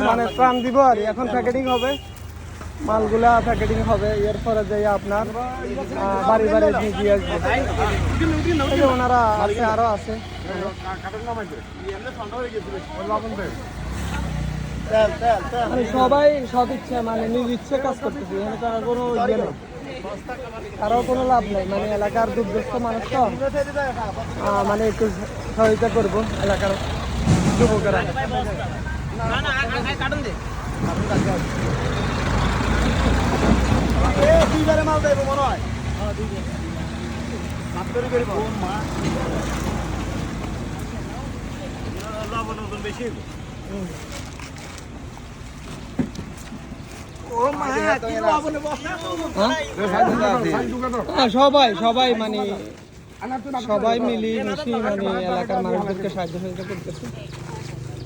মানে ত্রাণ দিব আর এখন প্যাকেটিং হবে, মালগুলা প্যাকেটিং হবে, এরপরে যে আপনার বাড়ি বাড়ি দিয়ে আসবে। ওনারা আছে, আরো আছে। সবাই সব ইচ্ছে মানে নিজ ইচ্ছে কাজ করতেছে, এখানে তারা কোনো ইয়ে নেই, কারো কোনো লাভ নেই। মানে এলাকার দুর্গস্থ মানুষ তো মানে একটু সহায়তা করবো এলাকার যুবকেরা। মাল দেবো মনে হয় বেশি। সবাই সবাই মানে সবাই মিলিয়ে মানে এলাকার মানুষদেরকে সাহায্য সহযোগিতা করতেছে।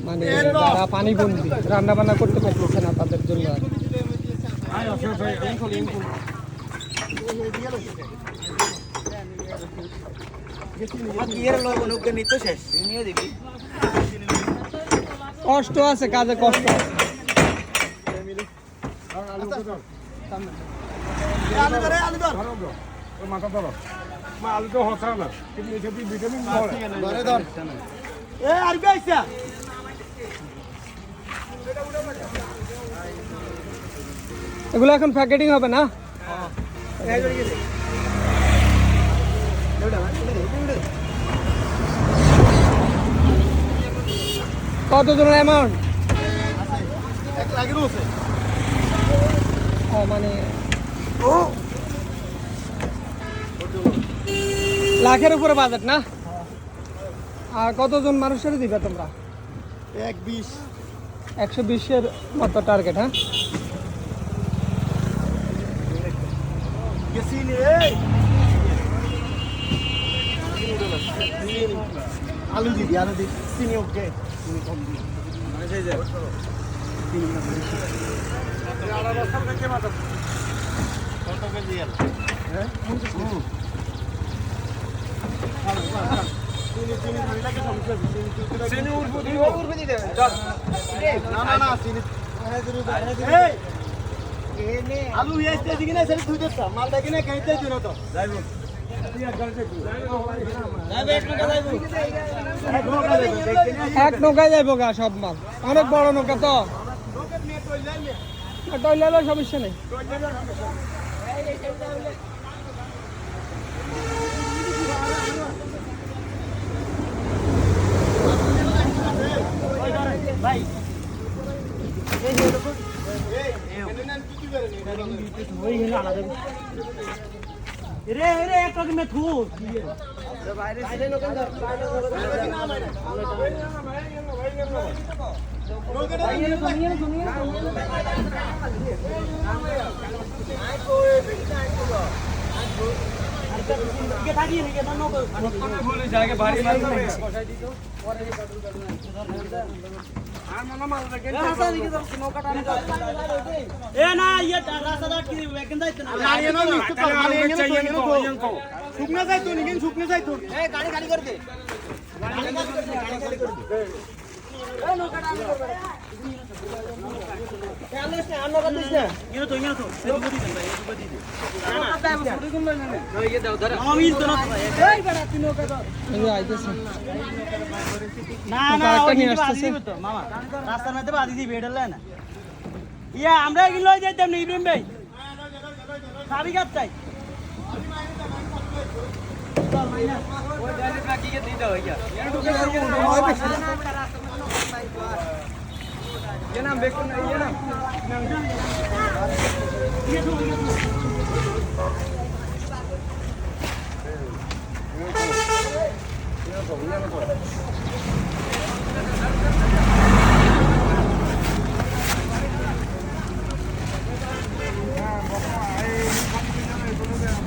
মানে যারা পানি বন্দি রান্না বান্না করতে পারতেছে না তাদের জন্য কষ্ট আছে, কাজে কষ্ট আছে। এগুলো এখন প্যাকেটিং হবে না? কতজনের অ্যামাউন্ট? মানে লাখের উপরে বাজেট না? আর কতজন মানুষের দিবে তোমরা? 120-এর মতো টার্গেট। হ্যাঁ, আলু দিবি, আলু দিবি, চিনি ওকে আলু কিনা মালটা কিনে খাইতে দিন তো এক নৌকায় যাইব গা সব মাল, অনেক বড় নৌকা তো, টয়লেট সমস্যা নেই। শুকনো যাই তো নিকেন, শুকনো যাই তো গাড়ি গাড়ি করবে রাস্তার মধ্যে বাদি দিবি এটা না ইয়া আমরা এগুলো যাইতাম না ইব্রাহিম ভাই সাবি গাছ চাই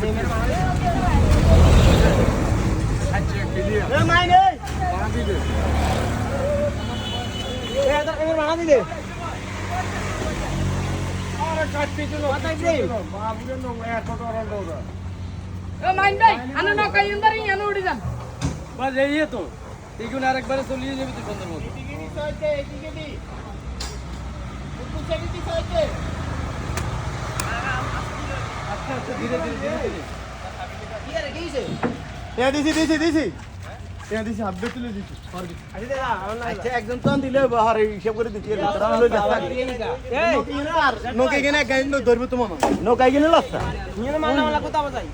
Terima kasih. দিলে বাস এই তো এগুলো আরেকবারে চলিয়ে যাবে তুই বন্ধুর মতো আচ্ছা আচ্ছা ধীরে ধীরে ধীরে ধীরে আচ্ছা একজন তো দিলে হারে হিসাব করে দিচ্ছি নৌকায় কিনে গাইন ধরবে তো মামা নৌকায় কিনে লস্তা মাল্লা কোথা বাজাই